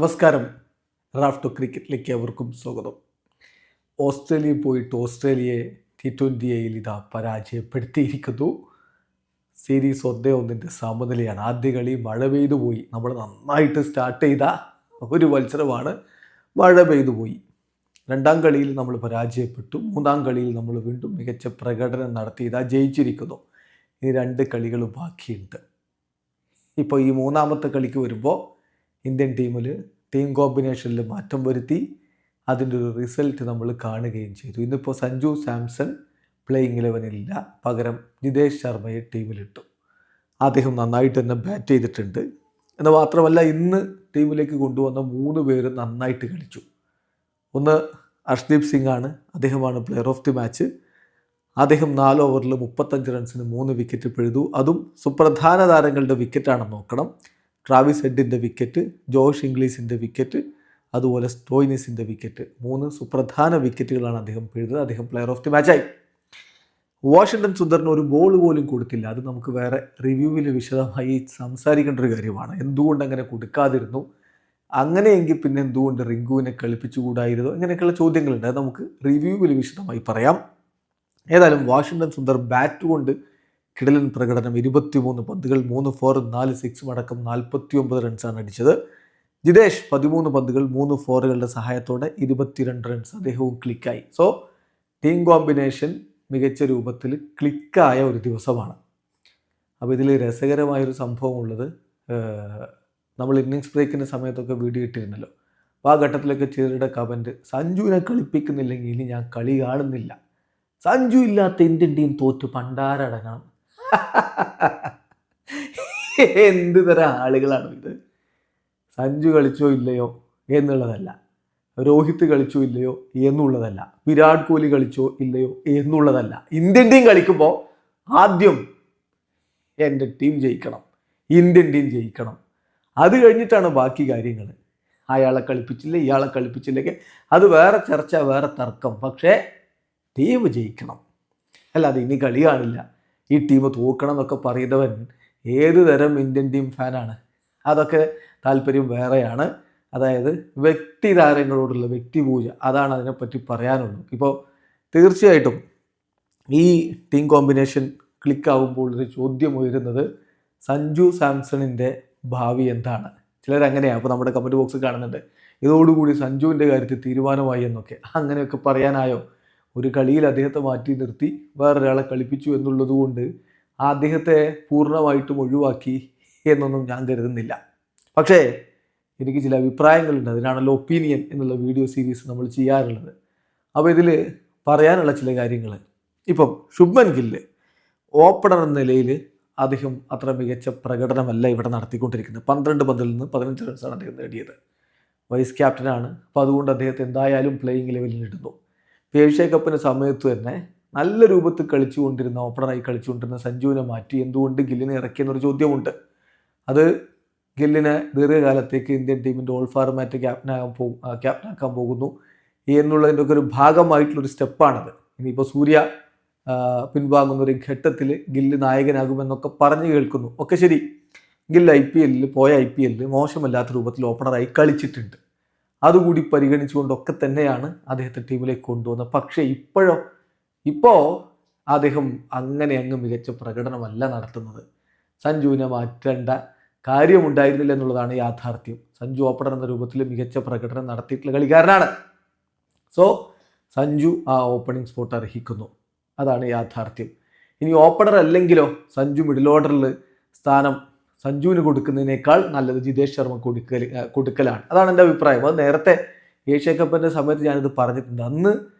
നമസ്കാരം. റാഫ്റ്റോ ക്രിക്കറ്റിലേക്ക് അവർക്കും സ്വാഗതം. ഓസ്ട്രേലിയയിൽ പോയിട്ട് ഓസ്ട്രേലിയയെ T20യിൽ ഇതാ പരാജയപ്പെടുത്തിയിരിക്കുന്നു. സീരീസ് 1-1 സമനിലയാണ്. ആദ്യ കളി മഴ പെയ്തു പോയി. നമ്മൾ നന്നായിട്ട് സ്റ്റാർട്ട് ചെയ്ത ഒരു മത്സരമാണ്, മഴ പെയ്തു പോയി. രണ്ടാം കളിയിൽ നമ്മൾ പരാജയപ്പെട്ടു. മൂന്നാം കളിയിൽ നമ്മൾ വീണ്ടും മികച്ച പ്രകടനം നടത്തി ഇതാ ജയിച്ചിരിക്കുന്നു. ഇനി 2 കളികൾ ബാക്കിയുണ്ട്. ഇപ്പോൾ ഈ മൂന്നാമത്തെ കളിക്ക് വരുമ്പോൾ ഇന്ത്യൻ ടീം കോമ്പിനേഷനിൽ മാറ്റം വരുത്തി. അതിൻ്റെ ഒരു റിസൾട്ട് നമ്മൾ കാണുകയും ചെയ്തു. ഇന്നിപ്പോൾ സഞ്ജു സാംസൺ പ്ലേയിങ് 11-ഇല്ല, പകരം ജിതേഷ് ശർമ്മയെ ടീമിലിട്ടു. അദ്ദേഹം നന്നായിട്ട് തന്നെ ബാറ്റ് ചെയ്തിട്ടുണ്ട്. എന്ന് മാത്രമല്ല, ഇന്ന് ടീമിലേക്ക് കൊണ്ടുവന്ന 3 പേര് നന്നായിട്ട് കളിച്ചു. ഒന്ന് അർഷ്ദീപ് സിംഗ് ആണ്, അദ്ദേഹമാണ് പ്ലെയർ ഓഫ് ദി മാച്ച്. അദ്ദേഹം 4 ഓവറിൽ 35 റൺസിന് 3 വിക്കറ്റ് പിഴുതു. അതും സുപ്രധാന താരങ്ങളുടെ വിക്കറ്റാണെന്ന് നോക്കണം. ട്രാവിസ് ഹെഡിൻ്റെ വിക്കറ്റ്, ജോഷ് ഇംഗ്ലീഷിൻ്റെ വിക്കറ്റ്, അതുപോലെ സ്റ്റോയിനിസിൻ്റെ വിക്കറ്റ്. 3 സുപ്രധാന വിക്കറ്റുകളാണ് അദ്ദേഹം പിഴുതത്. അദ്ദേഹം പ്ലെയർ ഓഫ് ദി മാച്ചായി. വാഷിംഗ്ടൺ സുന്ദറിന് ഒരു ബോൾ പോലും കൊടുത്തില്ല. അത് നമുക്ക് വേറെ റിവ്യൂവിൽ വിശദമായി സംസാരിക്കേണ്ട ഒരു കാര്യമാണ്. എന്തുകൊണ്ട് അങ്ങനെ കൊടുക്കാതിരുന്നു, അങ്ങനെയെങ്കിൽ പിന്നെ എന്തുകൊണ്ട് റിങ്കുവിനെ കളിപ്പിച്ചുകൂടായിരുന്നു, അങ്ങനെയൊക്കെയുള്ള ചോദ്യങ്ങളുണ്ട്. അത് നമുക്ക് റിവ്യൂവിൽ വിശദമായി പറയാം. ഏതായാലും വാഷിംഗ്ടൺ സുന്ദർ ബാറ്റ് കൊണ്ട് കിടലൻ പ്രകടനം. 23 പന്തുകൾ, 3 4 4 6 അടക്കം 49 റൺസാണ് അടിച്ചത്. ജിതേഷ് 13 പന്തുകൾ 3 4കളുടെ സഹായത്തോടെ 22 റൺസ് അദ്ദേഹവും ക്ലിക്കായി. സോ ടീം കോമ്പിനേഷൻ മികച്ച രൂപത്തിൽ ക്ലിക്കായ ഒരു ദിവസമാണ്. അപ്പോൾ ഇതിൽ രസകരമായൊരു സംഭവം ഉള്ളത്, നമ്മൾ ഇന്നിങ്സ് ബ്രേക്കിൻ്റെ സമയത്തൊക്കെ വീഡിയോ ഇട്ടിരുന്നല്ലോ. അപ്പോൾ ആ ഘട്ടത്തിലൊക്കെ ചിലരുടെ കമൻറ്റ്, സഞ്ജുവിനെ കളിപ്പിക്കുന്നില്ലെങ്കിൽ ഇനി ഞാൻ കളി കാണുന്നില്ല, സഞ്ജു ഇല്ലാത്ത ഇന്ത്യൻ ടീം തോറ്റ് പണ്ടാരടങ്ങണം. എന്ത് തരം ആളുകളാണ് ഇത്? സഞ്ജു കളിച്ചോ ഇല്ലയോ എന്നുള്ളതല്ല, രോഹിത് കളിച്ചോ ഇല്ലയോ എന്നുള്ളതല്ല, വിരാട് കോഹ്ലി കളിച്ചോ ഇല്ലയോ എന്നുള്ളതല്ല. ഇന്ത്യൻ ടീം കളിക്കുമ്പോൾ ആദ്യം എൻ്റെ ടീം ജയിക്കണം, ഇന്ത്യൻ ടീം ജയിക്കണം. അത് കഴിഞ്ഞിട്ടാണ് ബാക്കി കാര്യങ്ങൾ. അയാളെ കളിപ്പിച്ചില്ല, ഇയാളെ കളിപ്പിച്ചില്ലെങ്കിൽ അത് വേറെ ചർച്ച, വേറെ തർക്കം. പക്ഷേ ടീം ജയിക്കണം. അല്ലാതെ ഇനി കളി കാണില്ല, ഈ ടീം തോക്കണം എന്നൊക്കെ പറയുന്നവൻ ഏത് തരം ഇന്ത്യൻ ടീം ഫാനാണ്? അതൊക്കെ താല്പര്യം വേറെയാണ്. അതായത് വ്യക്തി താരങ്ങളോടുള്ള വ്യക്തിപൂജ, അതാണ് അതിനെപ്പറ്റി പറയാനുള്ളൂ. ഇപ്പോൾ തീർച്ചയായിട്ടും ഈ ടീം കോമ്പിനേഷൻ ക്ലിക്കാവുമ്പോൾ ഒരു ചോദ്യം ഉയരുന്നത്, സഞ്ജു സാംസണിൻ്റെ ഭാവി എന്താണ്? ചിലരങ്ങനെയാണ്. അപ്പോൾ നമ്മുടെ കമൻറ്റ് ബോക്സ് കാണുന്നുണ്ട്, ഇതോടുകൂടി സഞ്ജുവിൻ്റെ കാര്യത്തിൽ തീരുമാനമായി എന്നൊക്കെ. അങ്ങനെയൊക്കെ പറയാനായോ? ഒരു കളിയിൽ അദ്ദേഹത്തെ മാറ്റി നിർത്തി വേറൊരാളെ കളിപ്പിച്ചു എന്നുള്ളത് കൊണ്ട് അദ്ദേഹത്തെ പൂർണ്ണമായിട്ടും ഒഴിവാക്കി എന്നൊന്നും ഞാൻ കരുതുന്നില്ല. പക്ഷേ എനിക്ക് ചില അഭിപ്രായങ്ങളുണ്ട്. അതിനാണല്ലോ ഒപ്പീനിയൻ എന്നുള്ള വീഡിയോ സീരീസ് നമ്മൾ ചെയ്യാറുള്ളത്. അപ്പോൾ ഇതിൽ പറയാനുള്ള ചില കാര്യങ്ങൾ, ഇപ്പം ശുഭ്മൻ ഗില്ല് ഓപ്പണർ എന്ന നിലയിൽ അദ്ദേഹം അത്ര മികച്ച പ്രകടനമല്ല ഇവിടെ നടത്തിക്കൊണ്ടിരിക്കുന്നത്. 12 പന്തിൽ നിന്ന് 15 റൺസാണ് അദ്ദേഹം നേടിയത്. വൈസ് ക്യാപ്റ്റനാണ്. അപ്പോൾ അതുകൊണ്ട് അദ്ദേഹത്തെ എന്തായാലും പ്ലേയിങ് 11-ൽ ഇടുന്നു. ഏഷ്യ കപ്പിന് സമയത്ത് തന്നെ നല്ല രൂപത്തിൽ കളിച്ചുകൊണ്ടിരുന്ന, ഓപ്പണറായി കളിച്ചുകൊണ്ടിരുന്ന സഞ്ജുവിനെ മാറ്റി എന്തുകൊണ്ട് ഗില്ലിനെ ഇറക്കിയെന്നൊരു ചോദ്യമുണ്ട്. അത് ഗില്ലിനെ ദീർഘകാലത്തേക്ക് ഇന്ത്യൻ ടീമിൻ്റെ ഓൾ ഫോർമാറ്റ് ക്യാപ്റ്റനാക്കാൻ പോകുന്നു എന്നുള്ളതിൻ്റെ ഒക്കെ ഒരു ഭാഗമായിട്ടുള്ളൊരു സ്റ്റെപ്പാണത്. ഇനിയിപ്പോൾ സൂര്യ പിൻവാങ്ങുന്ന ഒരു ഘട്ടത്തിൽ ഗില്ല് നായകനാകുമെന്നൊക്കെ പറഞ്ഞു കേൾക്കുന്നു. ഒക്കെ ശരി, ഗില്ല് ഐ പി എല്ലിൽ മോശമല്ലാത്ത രൂപത്തിൽ ഓപ്പണറായി കളിച്ചിട്ടുണ്ട്. അതുകൂടി പരിഗണിച്ചുകൊണ്ടൊക്കെ തന്നെയാണ് അദ്ദേഹത്തെ ടീമിലേക്ക് കൊണ്ടുവന്നത്. പക്ഷേ ഇപ്പോൾ അദ്ദേഹം അങ്ങ് മികച്ച പ്രകടനമല്ല നടത്തുന്നത്. സഞ്ജുവിനെ മാറ്റേണ്ട കാര്യമുണ്ടായിരുന്നില്ല എന്നുള്ളതാണ് യാഥാർത്ഥ്യം. സഞ്ജു ഓപ്പണർ എന്ന രൂപത്തിൽ മികച്ച പ്രകടനം നടത്തിയിട്ടുള്ള കളിക്കാരനാണ്. സോ സഞ്ജു ആ ഓപ്പണിംഗ് സ്പോട്ട് അർഹിക്കുന്നു, അതാണ് യാഥാർത്ഥ്യം. ഇനി ഓപ്പണർ അല്ലെങ്കിലോ സഞ്ജു മിഡിൽ ഓർഡറിൽ സ്ഥാനം സഞ്ജുവിന് കൊടുക്കുന്നതിനേക്കാൾ നല്ലത് ജിതേഷ് ശർമ്മ കൊടുക്കലാണ്. അതാണ് എൻ്റെ അഭിപ്രായം. അത് നേരത്തെ ഏഷ്യ കപ്പിൻ്റെ സമയത്ത് ഞാനിത് പറഞ്ഞിട്ടുണ്ട്. അന്ന്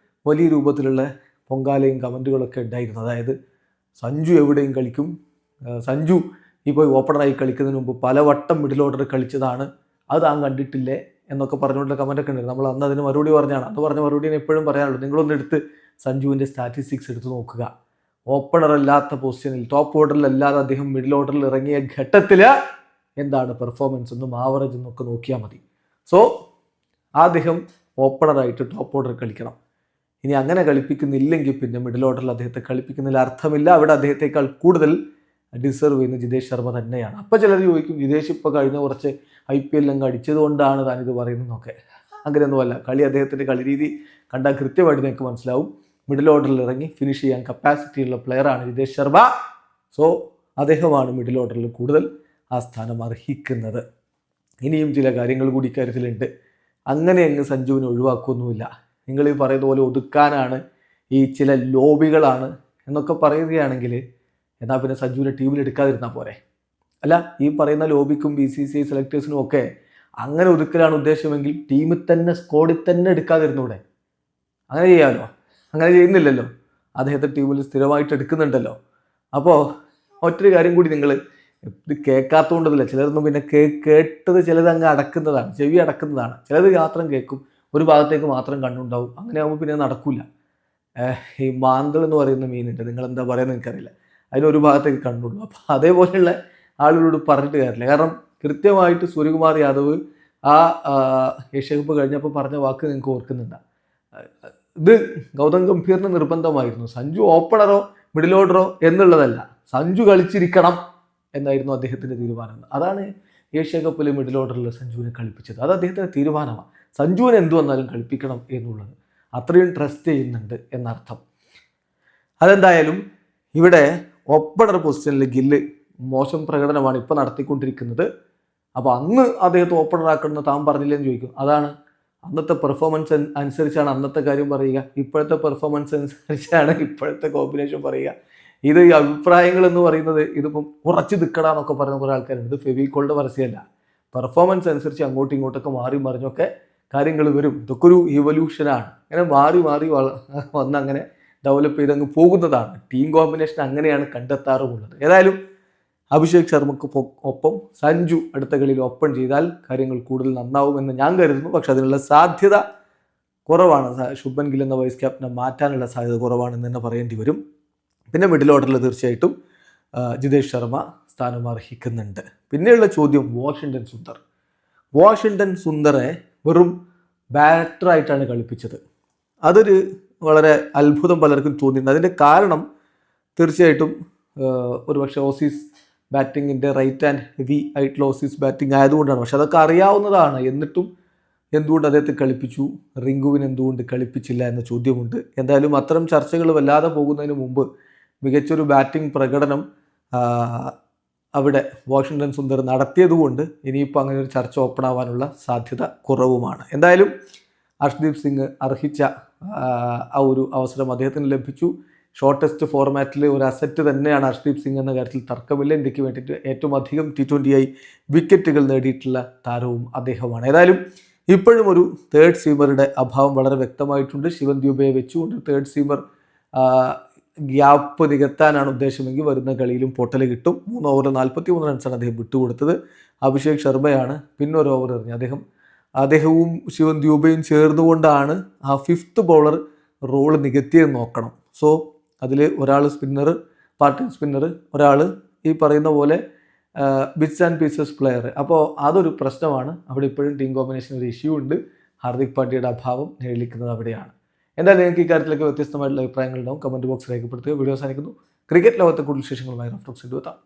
വലിയ രൂപത്തിലുള്ള പൊങ്കാലയും കമൻറ്റുകളൊക്കെ ഉണ്ടായിരുന്നു. അതായത് സഞ്ജു എവിടെയും കളിക്കും, സഞ്ജു ഇപ്പോൾ ഓപ്പണറായി കളിക്കുന്നതിന് മുമ്പ് പലവട്ടം മിഡിൽ ഓർഡർ കളിച്ചതാണ്, അത് താൻ കണ്ടിട്ടില്ലേ എന്നൊക്കെ പറഞ്ഞുകൊണ്ടുള്ള കമൻറ്റൊക്കെ ഉണ്ടായിരുന്നു. നമ്മൾ അന്ന് അതിന് മറുപടി പറഞ്ഞാണ്. അന്ന് പറഞ്ഞ മറുപടി ഞാൻ എപ്പോഴും പറയാനുള്ളൂ. നിങ്ങളൊന്ന് എടുത്ത് സഞ്ജുവിൻ്റെ സ്റ്റാറ്റിസ്റ്റിക്സ് എടുത്ത് നോക്കുക. ഓപ്പണർ അല്ലാത്ത പൊസിഷനിൽ, ടോപ്പ് ഓർഡറിലല്ലാതെ അദ്ദേഹം മിഡിൽ ഓർഡറിൽ ഇറങ്ങിയ ഘട്ടത്തിൽ എന്താണ് പെർഫോമൻസ് എന്നും ആവറേജ് എന്നൊക്കെ നോക്കിയാൽ മതി. സോ അദ്ദേഹം ഓപ്പണറായിട്ട് ടോപ്പ് ഓർഡർ കളിക്കണം. ഇനി അങ്ങനെ കളിപ്പിക്കുന്നില്ലെങ്കിൽ പിന്നെ മിഡിൽ ഓർഡറിൽ അദ്ദേഹത്തെ കളിപ്പിക്കുന്നതിൽ അർത്ഥമില്ല. അവിടെ അദ്ദേഹത്തെക്കാൾ കൂടുതൽ ഡിസർവ് ചെയ്യുന്ന ജിതേഷ് ശർമ്മ തന്നെയാണ്. അപ്പോൾ ചിലർ ചോദിക്കും, ജിതേഷ് ഇപ്പോൾ കഴിഞ്ഞ കുറച്ച് IPL അങ്ങ് അടിച്ചതുകൊണ്ടാണ് താനിത് പറയുന്നതെന്നൊക്കെ. അങ്ങനെയൊന്നുമല്ല. അദ്ദേഹത്തിൻ്റെ കളി രീതി കണ്ടാൽ കൃത്യമായിട്ട് നിങ്ങൾക്ക് മനസ്സിലാവും. മിഡിൽ ഓർഡറിൽ ഇറങ്ങി ഫിനിഷ് ചെയ്യാൻ കപ്പാസിറ്റിയുള്ള പ്ലെയറാണ് ജിതേഷ് ശർമ്മ. സോ അദ്ദേഹമാണ് മിഡിൽ ഓർഡറിൽ കൂടുതൽ ആ സ്ഥാനം അർഹിക്കുന്നത്. ഇനിയും ചില കാര്യങ്ങൾ കൂടി ഇക്കാര്യത്തിലുണ്ട്. അങ്ങനെ അങ്ങ് സഞ്ജുവിനെ ഒഴിവാക്കുകയൊന്നുമില്ല. നിങ്ങൾ ഈ പറയുന്ന പോലെ ഒതുക്കാനാണ്, ഈ ചില ലോബികളാണ് എന്നൊക്കെ പറയുകയാണെങ്കിൽ എന്നാൽ പിന്നെ സഞ്ജുവിനെ ടീമിൽ എടുക്കാതിരുന്നാൽ പോരെ. അല്ല, ഈ പറയുന്ന ലോബിക്കും BCCI സെലക്ടേഴ്സിനും ഒക്കെ അങ്ങനെ ഒതുക്കലാണ് ഉദ്ദേശമെങ്കിൽ ടീമിൽ തന്നെ, സ്ക്വാഡിൽ തന്നെ എടുക്കാതിരുന്നൂടെ? അങ്ങനെ ചെയ്യാമല്ലോ. അങ്ങനെ ചെയ്യുന്നില്ലല്ലോ. അദ്ദേഹത്തെ ടീമിൽ സ്ഥിരമായിട്ട് എടുക്കുന്നുണ്ടല്ലോ. അപ്പോൾ മറ്റൊരു കാര്യം കൂടി, നിങ്ങൾ ഇത് കേൾക്കാത്തതുകൊണ്ടല്ല, ചിലരൊന്നും പിന്നെ കേട്ടത് ചിലത് അങ്ങ് അടക്കുന്നതാണ്, ചെവി അടക്കുന്നതാണ്. ചിലത് മാത്രം കേൾക്കും, ഒരു ഭാഗത്തേക്ക് മാത്രം കണ്ണുണ്ടാവും. അങ്ങനെ ആകുമ്പോൾ പിന്നെ നടക്കില്ല. ഈ മാന്തൾ എന്ന് പറയുന്ന മീനുണ്ട്, നിങ്ങൾ എന്താ പറയുന്നത് എനിക്കറിയില്ല, അതിനൊരു ഭാഗത്തേക്ക് കണ്ണുള്ളൂ. അപ്പോൾ അതേപോലെയുള്ള ആളുകളോട് പറഞ്ഞിട്ട് കാര്യമില്ല. കാരണം കൃത്യമായിട്ട് സൂര്യകുമാർ യാദവ് ആ ഏഷ്യ കപ്പ് കഴിഞ്ഞപ്പോൾ പറഞ്ഞ വാക്ക് നിങ്ങൾക്ക് ഓർക്കുന്നുണ്ട്. ഇത് ഗൗതം ഗംഭീറിന് നിർബന്ധമായിരുന്നു. സഞ്ജു ഓപ്പണറോ മിഡിൽ ഓർഡറോ എന്നുള്ളതല്ല, സഞ്ജു കളിച്ചിരിക്കണം എന്നായിരുന്നു അദ്ദേഹത്തിൻ്റെ തീരുമാനം. അതാണ് ഏഷ്യ കപ്പിൽ മിഡിൽ ഓർഡറിൽ സഞ്ജുവിനെ കളിപ്പിച്ചത്. അത് അദ്ദേഹത്തിൻ്റെ തീരുമാനമാണ്. സഞ്ജുവിനെ എന്തു വന്നാലും കളിപ്പിക്കണം എന്നുള്ളത്. അത്രയും ട്രസ്റ്റ് ചെയ്യുന്നുണ്ട് എന്നർത്ഥം. അതെന്തായാലും ഇവിടെ ഓപ്പണർ പൊസിഷനിൽ ഗില്ല് മോശം പ്രകടനമാണ് ഇപ്പോൾ നടത്തിക്കൊണ്ടിരിക്കുന്നത്. അപ്പോൾ അന്ന് അദ്ദേഹത്തെ ഓപ്പണർ ആക്കണമെന്ന് താൻ പറഞ്ഞില്ലെന്ന് ചോദിക്കും. അതാണ് അന്നത്തെ പെർഫോമൻസ് അനുസരിച്ചാണ് അന്നത്തെ കാര്യം പറയുക, ഇപ്പോഴത്തെ പെർഫോമൻസ് അനുസരിച്ചാണ് ഇപ്പോഴത്തെ കോമ്പിനേഷൻ പറയുക. ഇത് ഈ അഭിപ്രായങ്ങൾ എന്ന് പറയുന്നത് ഇതിപ്പം ഉറച്ചു നിൽക്കണമെന്നൊക്കെ പറയുന്ന കുറേ ആൾക്കാരുണ്ട്. ഇത് ഫെവിക്കോളിൻ്റെ പരസ്യമല്ല. പെർഫോമൻസ് അനുസരിച്ച് അങ്ങോട്ടും ഇങ്ങോട്ടൊക്കെ മാറി മറിഞ്ഞൊക്കെ കാര്യങ്ങൾ വരും. ഇതൊക്കെ ഒരു ഇവല്യൂഷനാണ്. അങ്ങനെ മാറി മാറി വന്ന് അങ്ങനെ ഡെവലപ്പ് ചെയ്തങ്ങ് പോകുന്നതാണ്. ടീം കോമ്പിനേഷൻ അങ്ങനെയാണ് കണ്ടെത്താറുമുള്ളത്. ഏതായാലും അഭിഷേക് ശർമ്മക്ക് ഒപ്പം സഞ്ജു അടുത്ത കളിയിൽ ഓപ്പൺ ചെയ്താൽ കാര്യങ്ങൾ കൂടുതൽ നന്നാവുമെന്ന് ഞാൻ കരുതുന്നു. പക്ഷെ അതിനുള്ള സാധ്യത കുറവാണ്. ശുഭൻ ഗിൽ എന്ന വൈസ് ക്യാപ്റ്റനെ മാറ്റാനുള്ള സാധ്യത കുറവാണെന്ന് തന്നെ പറയേണ്ടി വരും. പിന്നെ മിഡിൽ ഓർഡറിൽ തീർച്ചയായിട്ടും ജിതേഷ് ശർമ്മ സ്ഥാനം അർഹിക്കുന്നുണ്ട്. പിന്നെയുള്ള ചോദ്യം വാഷിങ്ടൺ സുന്ദറെ വെറും ബാറ്ററായിട്ടാണ് കളിപ്പിച്ചത്. അതൊരു വളരെ അത്ഭുതം പലർക്കും തോന്നിയിട്ടുണ്ട്. അതിൻ്റെ കാരണം തീർച്ചയായിട്ടും ഒരുപക്ഷെ ഓസീസ് ബാറ്റിങ്ങിൻ്റെ റൈറ്റ് ആൻഡ് ഹെവി ആയിട്ടുള്ള ഓസീസ് ബാറ്റിംഗ് ആയതുകൊണ്ടാണ്. പക്ഷെ അതൊക്കെ അറിയാവുന്നതാണ്. എന്നിട്ടും എന്തുകൊണ്ട് അദ്ദേഹത്തെ കളിപ്പിച്ചു, റിങ്കുവിന് എന്തുകൊണ്ട് കളിപ്പിച്ചില്ല എന്ന ചോദ്യമുണ്ട്. എന്തായാലും അത്തരം ചർച്ചകൾ വല്ലാതെ പോകുന്നതിന് മുമ്പ് മികച്ചൊരു ബാറ്റിംഗ് പ്രകടനം അവിടെ വാഷിങ്ടൺ സുന്ദർ നടത്തിയതുകൊണ്ട് ഇനിയിപ്പോൾ അങ്ങനെ ഒരു ചർച്ച ഓപ്പൺ ആവാനുള്ള സാധ്യത കുറവുമാണ്. എന്തായാലും അർഷ്ദീപ് സിംഗ് അർഹിച്ച ആ ഒരു അവസരം അദ്ദേഹത്തിന് ലഭിച്ചു. ഷോർട്ടസ്റ്റ് ഫോർമാറ്റിൽ ഒരു അസറ്റ് തന്നെയാണ് അർഷ്ദീപ് സിംഗ് എന്ന കാര്യത്തിൽ തർക്കമില്ല. ഇന്ത്യക്ക് വേണ്ടിയിട്ട് ഏറ്റവും അധികം T20 വിക്കറ്റുകൾ നേടിയിട്ടുള്ള താരവും അദ്ദേഹമാണ്. ഏതായാലും ഇപ്പോഴും ഒരു തേർഡ് സീമറുടെ അഭാവം വളരെ വ്യക്തമായിട്ടുണ്ട്. ശിവൻ ദ്യൂബയെ വെച്ചുകൊണ്ട് തേർഡ് സീമർ ഗ്യാപ്പ് നികത്താനാണ് ഉദ്ദേശമെങ്കിൽ വരുന്ന കളിയിലും പൊട്ടൽ കിട്ടും. 3 ഓവറിൽ 43 റൺസാണ് അദ്ദേഹം വിട്ടുകൊടുത്തത്. അഭിഷേക് ശർമ്മയാണ് പിന്നൊരു ഓവർ എറിഞ്ഞ് അദ്ദേഹവും ശിവൻ ദ്യൂബയും ചേർന്നുകൊണ്ടാണ് ആ 5th ബൗളർ റോള് നികത്തിയെന്ന് നോക്കണം. സോ അതിൽ ഒരാൾ സ്പിന്നർ, പാർട്ടിൻ സ്പിന്നർ, ഒരാൾ ഈ പറയുന്ന പോലെ ബിറ്റ്സ് ആൻഡ് പീസസ് പ്ലെയർ. അപ്പോൾ അതൊരു പ്രശ്നമാണ്. അവിടെ ഇപ്പോഴും ടീം കോമ്പിനേഷൻ ഒരു ഇഷ്യൂ ഉണ്ട്. ഹാർദിക് പാണ്ഡ്യയുടെ അഭാവം നിഴലിക്കുന്നത് അവിടെയാണ്. എന്തായാലും നിങ്ങൾക്ക് ഈ കാര്യത്തിലൊക്കെ വ്യത്യസ്തമായിട്ടുള്ള അഭിപ്രായങ്ങളുണ്ടാവും. കമൻറ്റ് ബോക്സ് രേഖപ്പെടുത്തുക. വീഡിയോ അവസാനിക്കുന്നു. ക്രിക്കറ്റ് ലോകത്തെ കൂടുതൽ വിശേഷങ്ങളുമായി റഫ്ലക്സ് എത്താം.